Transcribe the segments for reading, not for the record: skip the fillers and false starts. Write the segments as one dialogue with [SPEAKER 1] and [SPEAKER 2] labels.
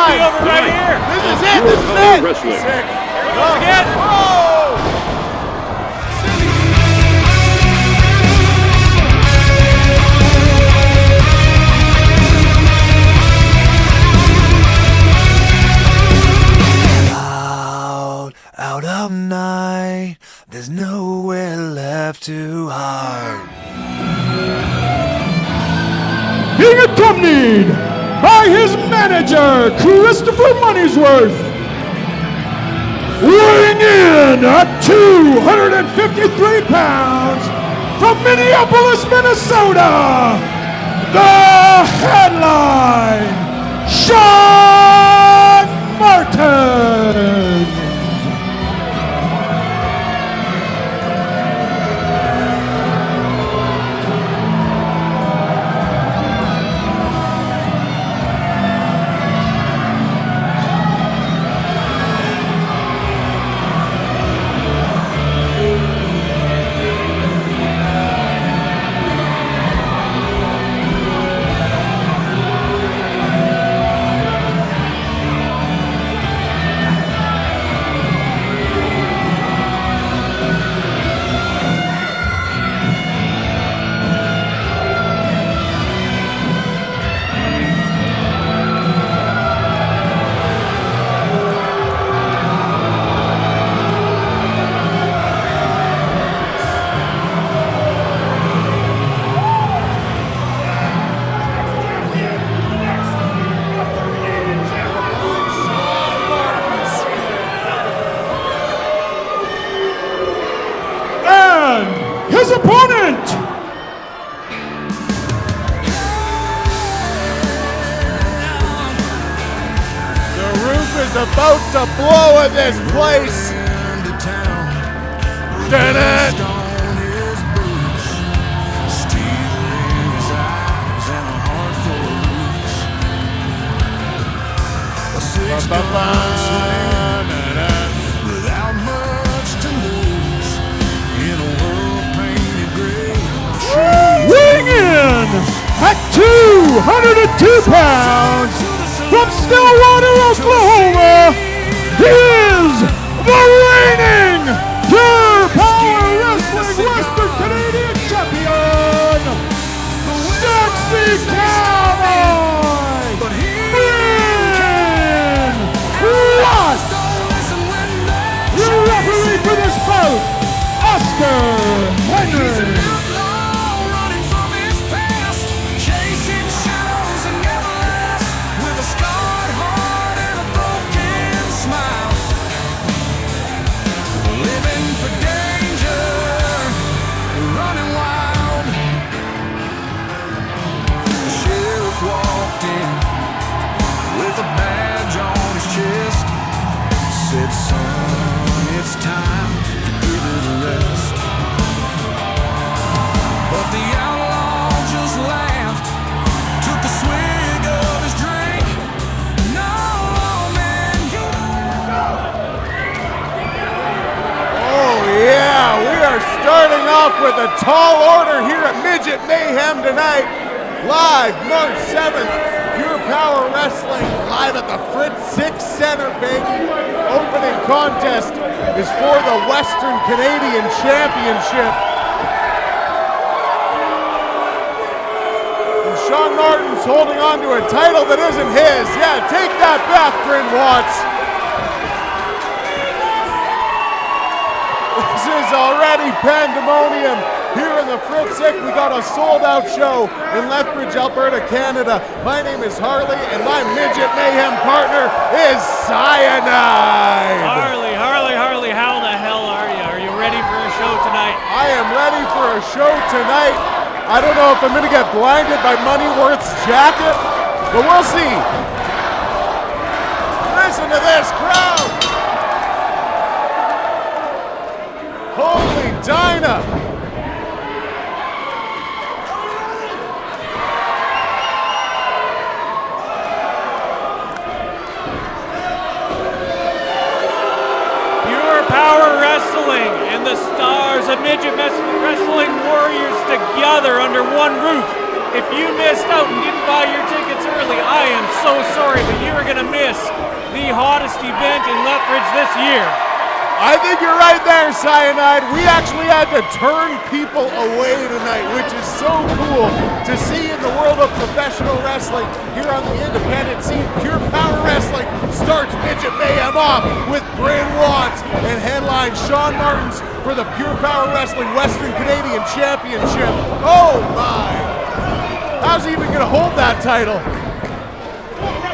[SPEAKER 1] line.
[SPEAKER 2] Over right here.
[SPEAKER 1] This is it. This is it.
[SPEAKER 3] Wrestling.
[SPEAKER 2] Here he goes again.
[SPEAKER 1] Oh!
[SPEAKER 4] Out of night, there's nowhere left to hide.
[SPEAKER 5] Being accompanied by his manager, Christopher Moneyworth. Weighing in at 253 pounds from Minneapolis, Minnesota, the headline, Shaun Martens. His opponent,
[SPEAKER 1] The roof is about to blow in this place. Dun-dun.
[SPEAKER 5] weighing in at 202 pounds from Stillwater, Oklahoma, he is the reigning Pure Power Wrestling Western Canadian Champion, Sexy Cowboy, Bryn Watts. Your referee for this bout, Oscar Henry.
[SPEAKER 1] Starting off with a tall order here at Midget Mayhem tonight. Live March 7th, Pure Power Wrestling, live at the Fritz 6 Center, baby. Opening contest is for the Western Canadian Championship. And Shaun Martens holding on to a title that isn't his. Yeah, take that back, Bryn Watts. This is already pandemonium here in the Fritz 6. We got a sold-out show in Lethbridge, Alberta, Canada. My name is Harley, and my Midget Mayhem partner is Cyanide.
[SPEAKER 2] Harley, how the hell are you? Are you ready for a show tonight?
[SPEAKER 1] I am ready for a show tonight. I don't know if I'm going to get blinded by Moneyworth's jacket, but we'll see. Listen to this crowd. Holy Dinah!
[SPEAKER 2] Pure Power Wrestling and the stars of Midget Wrestling Warriors together under one roof. If you missed out and didn't buy your tickets early, Harley, I am so sorry, but you are going to miss the hottest event in Lethbridge this year.
[SPEAKER 1] I think you're right there, Cyanide. We actually had to turn people away tonight, which is so cool to see in the world of professional wrestling. Here on the independent scene, Pure Power Wrestling starts Midget Mayhem off with Bryn Watts and headline Shaun Martens for the Pure Power Wrestling Western Canadian Championship. Oh my! How's he even gonna hold that title?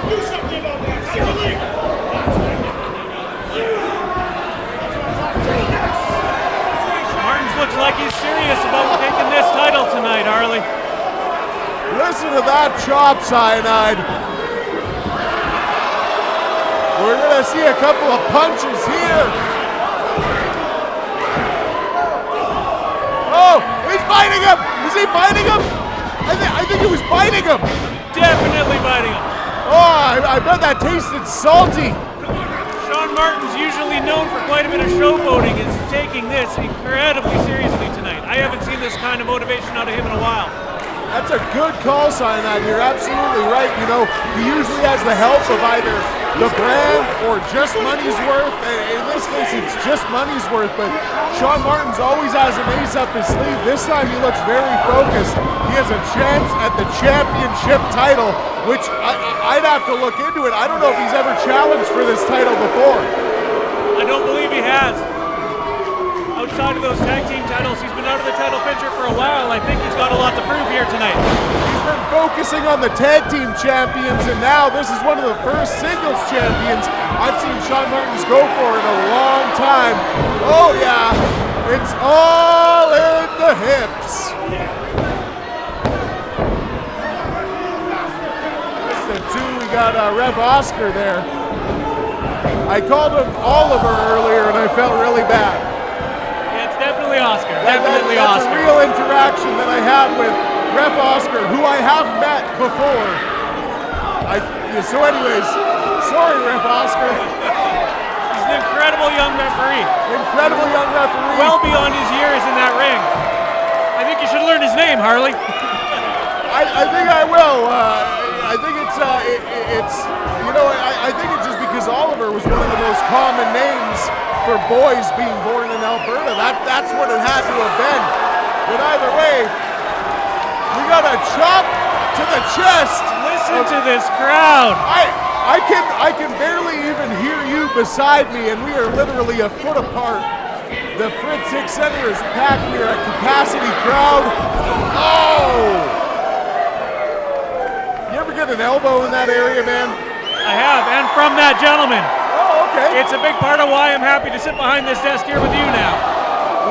[SPEAKER 5] Do something about that.
[SPEAKER 2] Martens looks like he's serious about taking this title tonight, Harley.
[SPEAKER 1] Listen to that chop, Cyanide. We're gonna see a couple of punches here. Oh, he's biting him! Is he biting him? I think he was biting him.
[SPEAKER 2] Definitely biting him.
[SPEAKER 1] Oh, I bet that tasted salty.
[SPEAKER 2] Shaun Martens, usually known for quite a bit of showboating, is taking this incredibly seriously tonight. I haven't seen this kind of motivation out of him in a while.
[SPEAKER 1] That's a good call, Cyanide. You're absolutely right. You know, he usually has the help of either the brand or just money's worth. In this case, it's just money's worth, but Shaun Martens always has an ace up his sleeve. This time he looks very focused. He has a chance at the championship title, which I'd have to look into it. I don't know if he's ever challenged for this title before.
[SPEAKER 2] I don't believe he has. Outside of those tag team titles, he's been out of the title picture for a while. I think he's got a lot to prove here tonight.
[SPEAKER 1] He's been focusing on the tag team champions, and now this is one of the first singles champions I've seen Shaun Martens go for in a long time. Oh yeah, it's all in the hips. Listen to, we got Ref Oscar there. I called him Oliver earlier, and I felt really bad.
[SPEAKER 2] Definitely Oscar.
[SPEAKER 1] That's
[SPEAKER 2] Oscar.
[SPEAKER 1] a real interaction that I had with Ref Oscar, who I have met before. So anyways, sorry Ref Oscar.
[SPEAKER 2] He's an incredible young referee.
[SPEAKER 1] Incredible young referee.
[SPEAKER 2] Well beyond his years in that ring. I think you should learn his name, Harley.
[SPEAKER 1] I think I will. I think it's you know, I think it's just because Oliver was one of the most common names for boys being born in Alberta. That's what it had to have been. But either way, we got a chop to the chest.
[SPEAKER 2] Listen to this crowd.
[SPEAKER 1] I can barely even hear you beside me, and we are literally a foot apart. The Fritz 6 Center is packed. We are a capacity crowd. Oh! You ever get an elbow in that area, man?
[SPEAKER 2] I have, and from that gentleman.
[SPEAKER 1] Okay.
[SPEAKER 2] It's a big part of why I'm happy to sit behind this desk here with you now.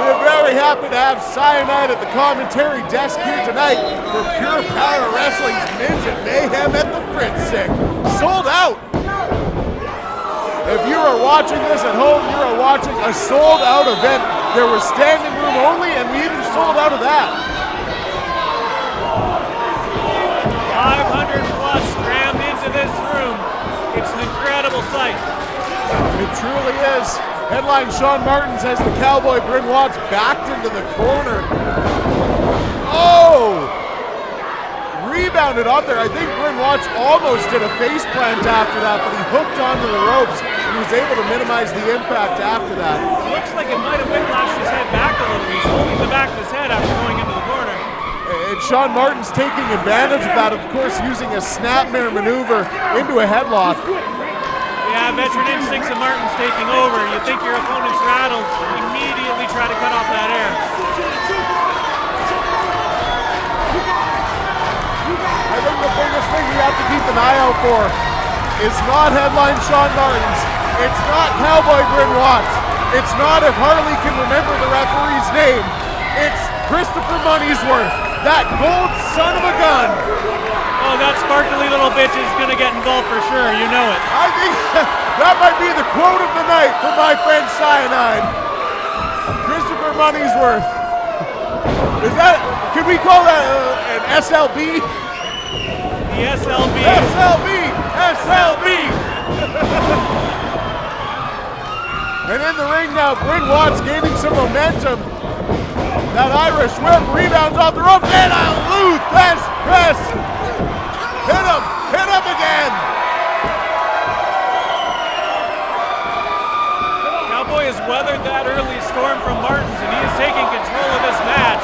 [SPEAKER 1] We're very happy to have Cyanide at the commentary desk here tonight for Pure Power Wrestling's Midget Mayhem at the Fritz Sick. Sold out. If you are watching this at home, you are watching a sold out event. There was standing room only, and we even sold out of that.
[SPEAKER 2] 500 plus crammed into this room. It's an incredible sight.
[SPEAKER 1] It truly is. Headline Shaun Martens has the Cowboy Bryn Watts backed into the corner. Oh! Rebounded up there. I think Bryn Watts almost did a face plant after that, but he hooked onto the ropes. He was able to minimize the impact after that.
[SPEAKER 2] Looks like it might have whiplashed his head back a little. He's holding the back of his head after going into the corner.
[SPEAKER 1] And Shaun Martens taking advantage of that, of course, using a snapmare maneuver into a headlock.
[SPEAKER 2] Yeah, veteran instincts of Martens taking over. You think your opponent's rattled, immediately try to cut off that air.
[SPEAKER 1] I think the biggest thing we have to keep an eye out for is not headline Shaun Martens. It's not Cowboy Bryn Watts. It's not if Harley can remember the referee's name. It's Christopher Money'sworth, that gold son of a gun.
[SPEAKER 2] Oh, that sparkly little bitch is going to get involved for sure. You know it.
[SPEAKER 1] I think that might be the quote of the night for my friend Cyanide. Christopher Money'sworth. Is that, can we call that an SLB?
[SPEAKER 2] The SLB.
[SPEAKER 1] SLB! SLB! And in the ring now, Bryn Watts gaining some momentum. That Irish whip rebounds off the ropes and a Luthes press. Hit him! Hit again.
[SPEAKER 2] Cowboy has weathered that early storm from Martens, and he is taking control of this match.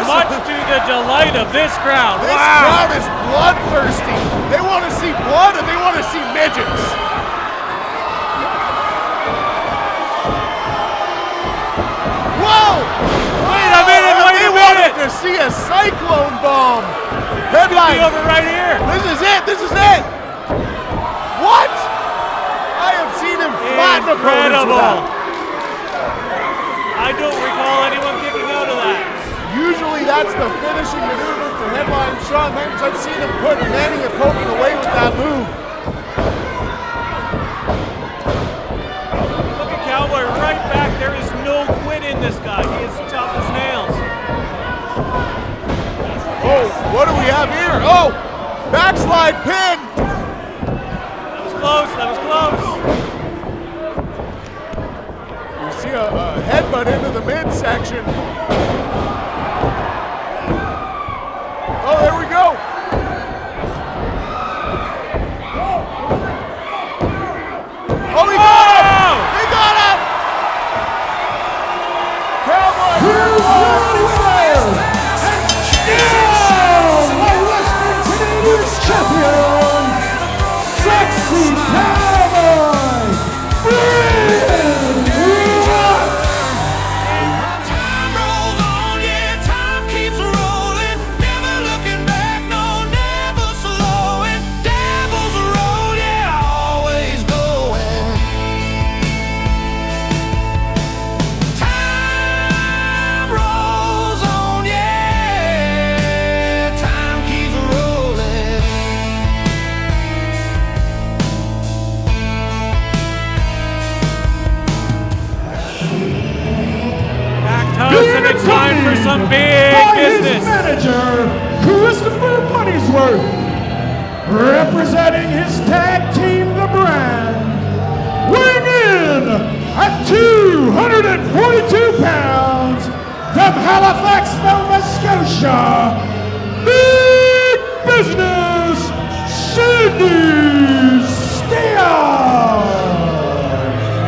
[SPEAKER 2] Much to the delight of this crowd.
[SPEAKER 1] This crowd is bloodthirsty. They want to see blood and they want to see midgets. Whoa!
[SPEAKER 2] Wait a minute,
[SPEAKER 1] They wanted to see a cyclone bomb. Headline.
[SPEAKER 2] Over right here.
[SPEAKER 1] This is it. This is it. What? I have seen him flatten opponents with that.
[SPEAKER 2] I don't recall anyone kicking out of that.
[SPEAKER 1] Usually that's the finishing maneuver for headline Shaun Martens. I've seen him put many a poking away with that move.
[SPEAKER 2] Look at Cowboy right back. There is no quit in this guy. He is tough as nails.
[SPEAKER 1] Oh, what do we have here? Oh, backslide pin.
[SPEAKER 2] That was close. That was close.
[SPEAKER 1] You see a headbutt into the midsection. Oh, there we go. Oh, he got him! He got him! Cowboy!
[SPEAKER 5] Here's your winner, and still a Western Canadian champion, Sexy Cowboy, Bryn Watts!
[SPEAKER 4] Time rolls on, yeah, time keeps rolling. Never looking back, no, never slowing. Devil's road, yeah, always going. Time rolls on, yeah, time keeps rolling.
[SPEAKER 2] Packed house, and it's time for some big
[SPEAKER 5] by
[SPEAKER 2] business.
[SPEAKER 5] his manager, Christopher Money'sworth, representing his tag team, The Brand, weighing in at 242 pounds from Halifax, Nova Scotia, big business, Steele.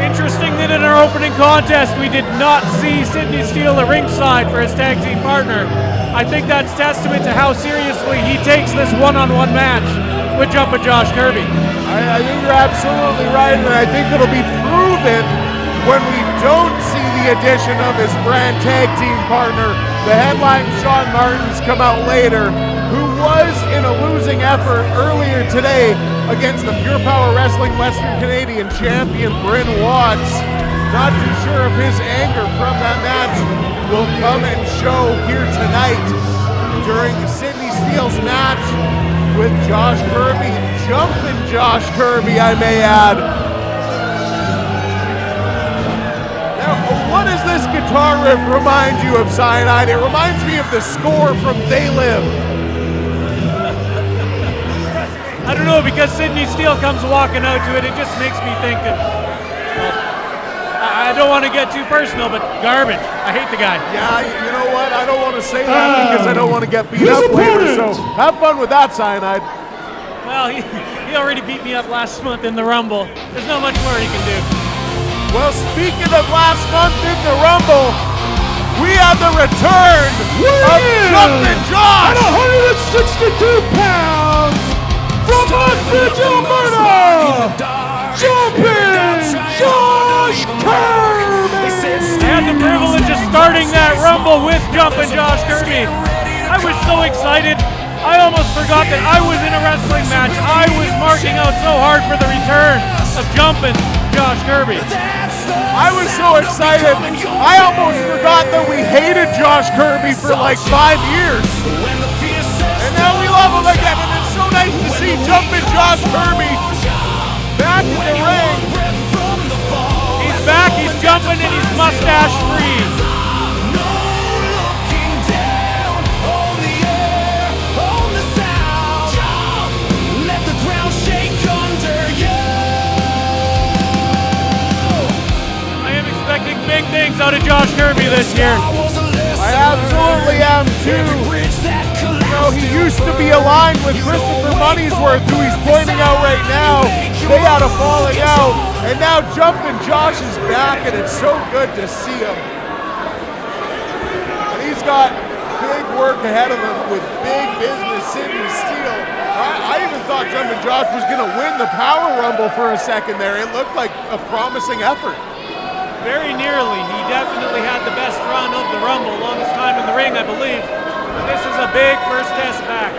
[SPEAKER 2] Interesting that in our opening contest, we did not see Steele at ringside for his tag team partner. I think that's testament to how seriously he takes this one-on-one match with Jumpin Josh Kirby.
[SPEAKER 1] I think you're absolutely right, and I think it'll be proven when we don't see the addition of his Brand tag team partner, the headline Shaun Martens, come out later, who was in a losing effort earlier today against the Pure Power Wrestling Western Canadian champion Bryn Watts. Not too sure if his anger from that match will come and show here tonight during Sidney Steele's match with Josh Kirby, Jumpin Josh Kirby, I may add. Now, what does this guitar riff remind you of, Cyanide? It reminds me of the score from They Live.
[SPEAKER 2] I don't know, because Sidney Steele comes walking out to it, it just makes me think of, well, I don't want to get too personal, but garbage. I hate the guy.
[SPEAKER 1] Yeah, you know what? I don't want to say that because I don't want to get beat up later, so have fun with that, Cyanide.
[SPEAKER 2] Well, he already beat me up last month in the Rumble. There's not much more he can do.
[SPEAKER 1] Well, speaking of last month in the Rumble, we have the return of Jumpin Josh!
[SPEAKER 5] At 162 pounds, from Oxford, Alberta, Jumpin Josh Kirby!
[SPEAKER 2] I had the privilege of starting that Rumble with Jumpin Josh Kirby. I was so excited, I almost forgot that I was in a wrestling match. I was marking out so hard for the return of Jumpin Josh Kirby.
[SPEAKER 1] I was so excited, I almost forgot that we hated Josh Kirby for like 5 years. And now we love him again, and it's so nice to see Jumpin Josh Kirby back in the ring.
[SPEAKER 2] He's back, he's jumping, and he's mustache free. Big things out of Josh Kirby this year.
[SPEAKER 1] I absolutely am too. know, he used to be aligned with Christopher Moneyworth, who he's pointing out right now. They had a falling out, and now Jumpin Josh is back, and it's so good to see him. And he's got big work ahead of him with big business Sidney Steele. I even thought Jumpin Josh was going to win the Power Rumble for a second there. It looked like a promising effort.
[SPEAKER 2] Very nearly. He definitely had the best run of the Rumble, longest time in the ring, I believe. But this is a big first test back.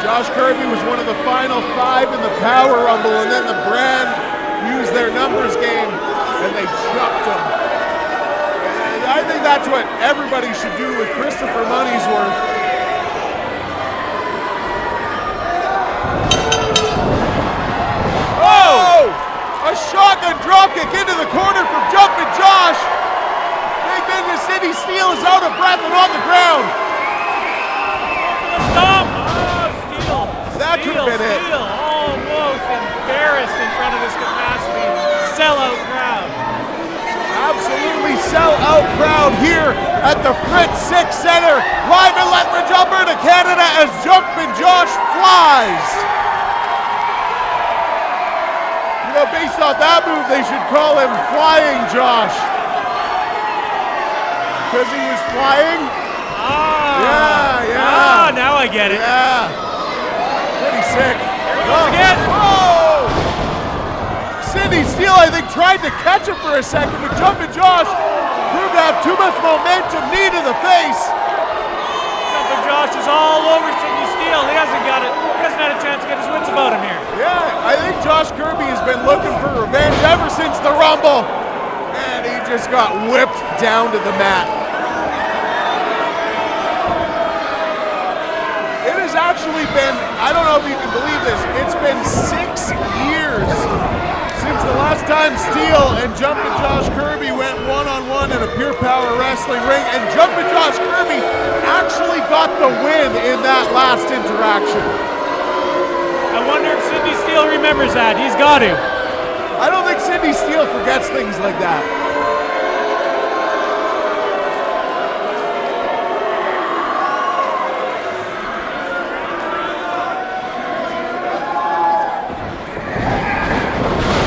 [SPEAKER 1] Josh Kirby was one of the final 5 in the Power Rumble, and then the brand used their numbers game, and they chucked him. And I think that's what everybody should do with Christopher Moneyworth. Oh! A shotgun dropkick into the corner from Jumpin Josh. Big business Sidney Steele is out of breath and on the ground.
[SPEAKER 2] Stop! Oh, Steele.
[SPEAKER 1] That could have been it.
[SPEAKER 2] Steele almost embarrassed in front of his capacity. Sellout crowd.
[SPEAKER 1] Absolutely sell-out crowd here at the Fritz 6 Center. Live in Lethbridge, Alberta, Canada, as Jumpin Josh flies. You know, based off that move, they should call him Flying Josh. Because he was flying? Yeah.
[SPEAKER 2] Now I get it.
[SPEAKER 1] Yeah. Pretty sick.
[SPEAKER 2] There he goes again.
[SPEAKER 1] Whoa! Sidney Steele, I think, tried to catch him for a second, but Jumpin Josh proved to have too much momentum, knee to the face.
[SPEAKER 2] Jumpin Josh is all over Sidney Steele. He hasn't got it. He hasn't had a chance to get his wits about him here.
[SPEAKER 1] Yeah, I think Josh Kirby has been looking for revenge ever since the Rumble, and he just got whipped down to the mat. It has actually been, I don't know if you can believe this, it's been 6 years since the last time Steele and Jumpin Josh Kirby went one-on-one in a Pure Power Wrestling ring, and Jumpin Josh Kirby actually got the win in that last interaction.
[SPEAKER 2] I wonder if Sidney Steele remembers that. He's got to.
[SPEAKER 1] I don't think Sidney Steele forgets things like that.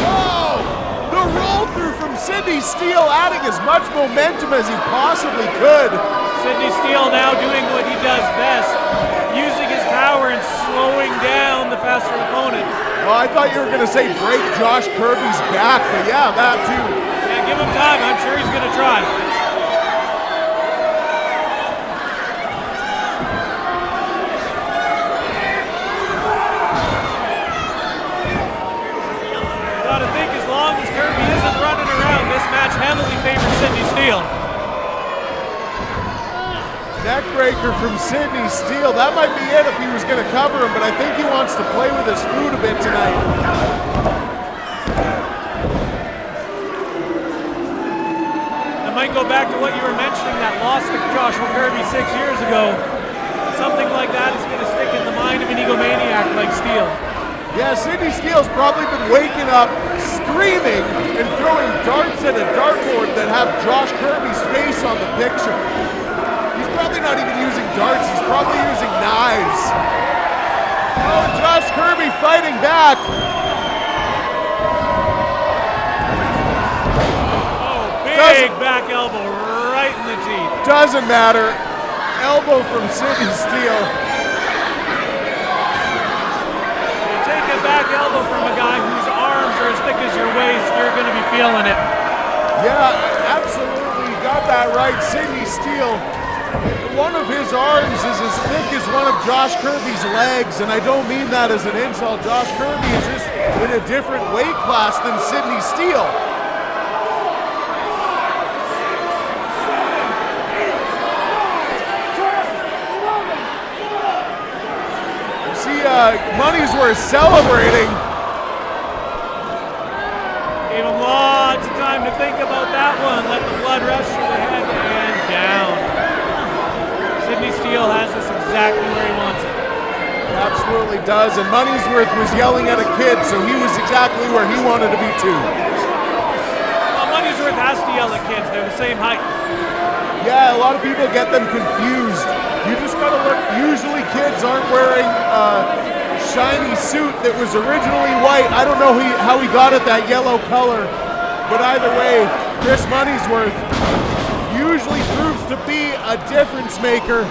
[SPEAKER 1] Whoa! The roll through from Sidney Steele, adding as much momentum as he possibly could.
[SPEAKER 2] Sidney Steele now doing what he does best, using his power and slowing down the faster opponent.
[SPEAKER 1] Well, I thought you were going to say break Josh Kirby's back, but yeah, that too.
[SPEAKER 2] Yeah, give him time. I'm sure he's going to try. Gotta think as long as Kirby isn't running around, this match heavily favors Sidney Steele.
[SPEAKER 1] Neckbreaker from Sidney Steele. That might be it if he was going to cover him, but I think he wants to play with his food a bit tonight.
[SPEAKER 2] I might go back to what you were mentioning, that loss to Joshua Kirby 6 years ago. Something like that is going to stick in the mind of an egomaniac like Steele.
[SPEAKER 1] Yeah, Sidney Steele's probably been waking up screaming and throwing darts at a dartboard that have Josh Kirby's face on the picture. He's probably not even using darts, he's probably using knives. Oh, Josh Kirby fighting back.
[SPEAKER 2] Oh, big back elbow right in the teeth.
[SPEAKER 1] Doesn't matter. Elbow from Sidney Steele.
[SPEAKER 2] You take a back elbow from a guy whose arms are as thick as your waist, you're going to be feeling it.
[SPEAKER 1] Yeah, absolutely. Got that right. Sidney Steele. One of his arms is as thick as one of Josh Kirby's legs, and I don't mean that as an insult. Josh Kirby is just in a different weight class than Sidney Steele. You see Moneyworth celebrating.
[SPEAKER 2] Gave him lots of time to think about that one. Let the blood rush through the head and down. Sidney Steele has this exactly where he wants it.
[SPEAKER 1] Absolutely does, and Moneyworth was yelling at a kid, so he was exactly where he wanted to be too.
[SPEAKER 2] Well, Moneyworth has to yell at kids, they're the same height.
[SPEAKER 1] Yeah, a lot of people get them confused. You just gotta look, usually kids aren't wearing a shiny suit that was originally white. I don't know how he got it that yellow color, but either way, Chris Moneyworth usually proves to be a difference maker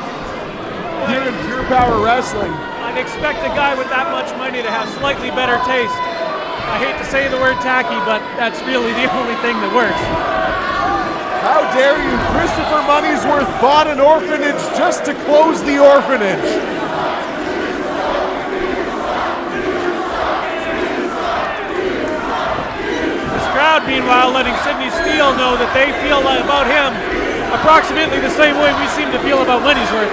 [SPEAKER 1] here in Pure Power Wrestling.
[SPEAKER 2] I'd expect a guy with that much money to have slightly better taste. I hate to say the word tacky, but that's really the only thing that works.
[SPEAKER 1] How dare you? Christopher Moneyworth bought an orphanage just to close the orphanage.
[SPEAKER 2] This crowd, meanwhile, letting Sidney Steele know that they feel about him approximately the same way we seem to feel about Moneyworth.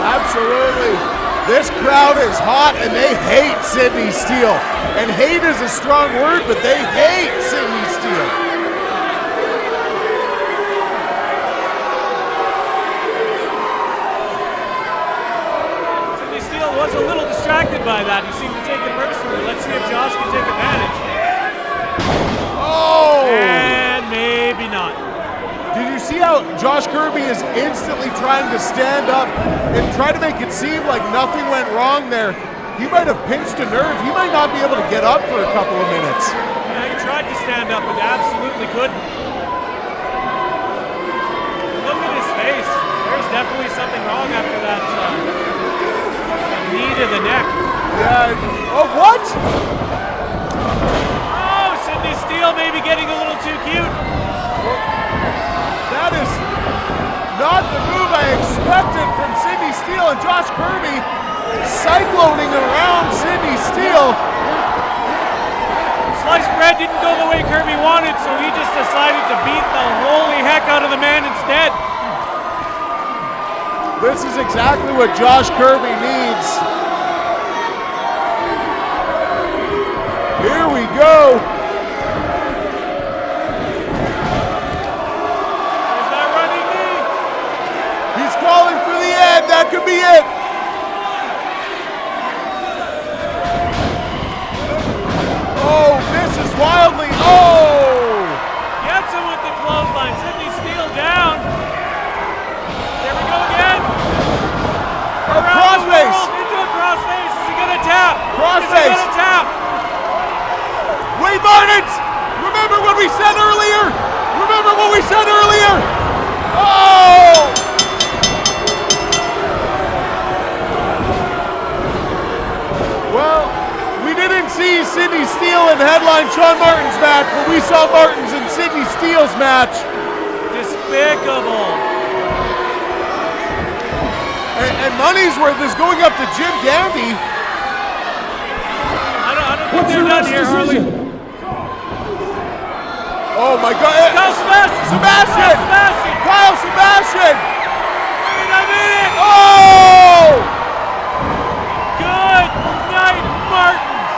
[SPEAKER 1] Absolutely. This crowd is hot and they hate Sidney Steele. And hate is a strong word, but they hate Sidney Steele.
[SPEAKER 2] Was a little distracted by that. He seemed to take it personally. Let's see if Josh can take advantage.
[SPEAKER 1] Oh!
[SPEAKER 2] And maybe not.
[SPEAKER 1] Did you see how Josh Kirby is instantly trying to stand up and try to make it seem like nothing went wrong there? He might have pinched a nerve. He might not be able to get up for a couple of minutes.
[SPEAKER 2] Yeah, he tried to stand up, but absolutely couldn't. Look at his face. There's definitely something wrong after that. Knee to the neck.
[SPEAKER 1] Yeah. Oh, what?
[SPEAKER 2] Oh, Sidney Steele maybe getting a little too cute.
[SPEAKER 1] Well, that is not the move I expected from Sidney Steele, and Josh Kirby cycloning around Sidney Steele.
[SPEAKER 2] Sliced bread didn't go the way Kirby wanted, so he just decided to beat the holy heck out of the man instead.
[SPEAKER 1] This is exactly what Josh Kirby needs. Here we go.
[SPEAKER 2] There's that running knee.
[SPEAKER 1] He's calling for the end. That could be it. Oh, this is wildly. Oh!
[SPEAKER 2] Gets him with the clothesline. Sidney Steele down. There we go again.
[SPEAKER 1] Crossface.
[SPEAKER 2] Into a crossface. Is he gonna tap?
[SPEAKER 1] Crossface.
[SPEAKER 2] Is he gonna tap?
[SPEAKER 1] Wait, Martens! Remember what we said earlier? Remember what we said earlier? Oh! Well, we didn't see Sidney Steele in headline Shaun Martens' match, but we saw Martens in Sidney Steele's match.
[SPEAKER 2] Despicable.
[SPEAKER 1] And Moneyworth is going up to Jim Dandy.
[SPEAKER 2] I don't think they're done here, Harley.
[SPEAKER 1] Oh my God!
[SPEAKER 2] Kyle Sebastian!
[SPEAKER 1] Sebastian!
[SPEAKER 2] Sebastian!
[SPEAKER 1] Kyle Sebastian!
[SPEAKER 2] I mean it!
[SPEAKER 1] Oh!
[SPEAKER 2] Good night, Martens!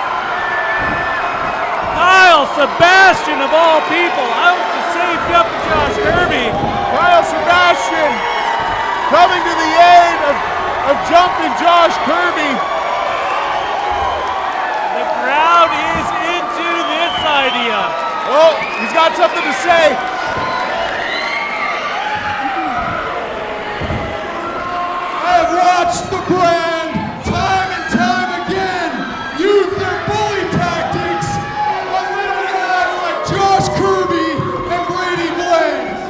[SPEAKER 2] Kyle Sebastian, of all people, out to save Jumpin Josh Kirby.
[SPEAKER 1] Kyle Sebastian coming to the aid of Jumpin Josh Kirby.
[SPEAKER 2] The crowd is into this idea.
[SPEAKER 1] Oh, he's got something to say.
[SPEAKER 5] I have watched the brand time and time again use their bully tactics on little guys like Josh Kirby and Brady Blaze.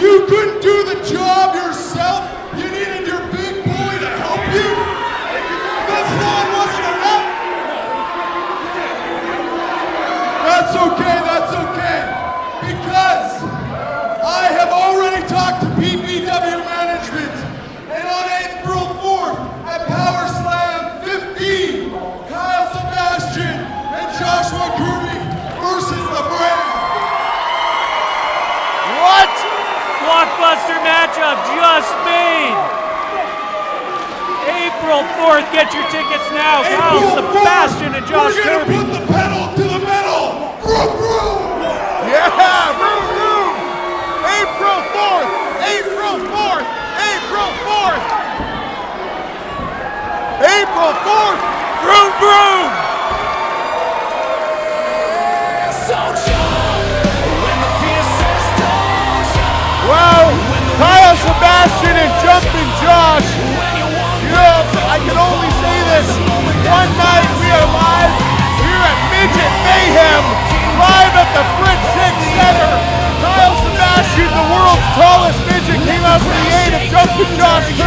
[SPEAKER 5] You couldn't do the job yourself. You needed your big bully to help you. This one wasn't enough. That's okay, because I have already talked to PPW management, and on April 4th at Power Slam 15, Kyle Sebastian and Joshua Kirby versus the brand.
[SPEAKER 1] What?
[SPEAKER 2] Blockbuster matchup just made. April 4th, get your tickets now. Kyle Sebastian and Josh Kirby.
[SPEAKER 5] We're gonna put the pedal to the metal. Vroom, vroom.
[SPEAKER 1] Yeah, vroom, vroom. April 4th, April 4th, April 4th. April 4th, vroom, vroom.
[SPEAKER 4] So jump when the fear says don't jump.
[SPEAKER 1] Wow. man, Jumpin Josh. You know, I can only say this. One night we are live here at Midget Mayhem, live at the Fritz 6 Center. Sebastian, the world's tallest midget, came out for the aid of Jumpin Josh Kirby.